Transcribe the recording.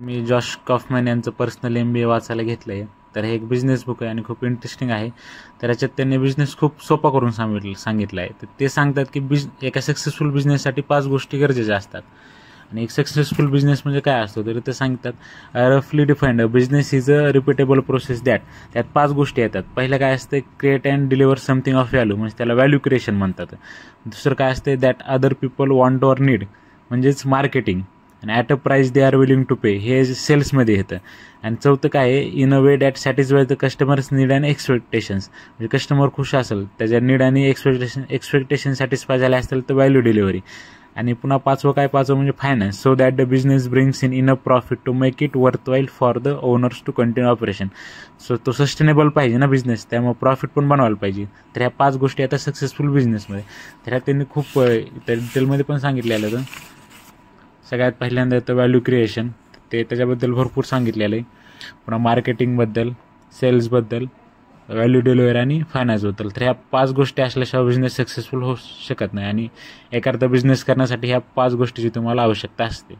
मी Josh Kaufman यांचं personal MBA वाचायला घेतलं आहे. तर हे एक बिझनेस बुक आहे आणि खूप इंटरेस्टिंग आहे. तर याच्यात त्यांनी बिझनेस खूप सोपा करून सांगितलं आहे. तर ते सांगतात की एका सक्सेसफुल बिझनेससाठी 5 गोष्टी गरजेच्या असतात. आणि एक सक्सेसफुल बिझनेस म्हणजे काय असतो तर ते सांगतात, रफली defined business is a repeatable process त्यात 5 गोष्टी येतात. पहिलं काय असतं, create and deliver something of value, म्हणजे त्याला व्हॅल्यू क्रिएशन म्हणतात. दुसरं काय असते, that other people want or need, म्हणजेच मार्केटिंग. आणि at a price they are willing to pay, हे सेल्समध्ये येतं. आणि चौथं काय आहे, in a way that satisfy the customers need and expectations, म्हणजे कस्टमर खुश असेल, त्याच्या नीड आणि एक्सपेक्टेशन सॅटिस्फाय झाले असतील तर व्हॅल्यू डिलिव्हरी. आणि पुन्हा पाचवं म्हणजे finance, so that the business brings in enough profit to make it worthwhile for the owners to continue operation. So तो सस्टेनेबल पाहिजे ना बिझनेस, त्यामुळे प्रॉफिट पण बनवायला पाहिजे. तर ह्या 5 गोष्टी आता सक्सेसफुल बिझनेसमध्ये. तर ह्या त्यांनी खूप डिटेलमध्ये पण सांगितलेलं आहे. सगळ्यात पहिल्यांदा येतं व्हॅल्यू क्रिएशन, ते त्याच्याबद्दल भरपूर सांगितलेलं आहे. पुन्हा मार्केटिंगबद्दल, सेल्सबद्दल, व्हॅल्यू डिलिव्हरी आणि फायनान्सबद्दल. तर ह्या 5 गोष्टी असल्याशिवाय बिझनेस सक्सेसफुल होऊ शकत नाही. आणि एखादा बिझनेस करण्यासाठी ह्या 5 गोष्टीची तुम्हाला आवश्यकता असते.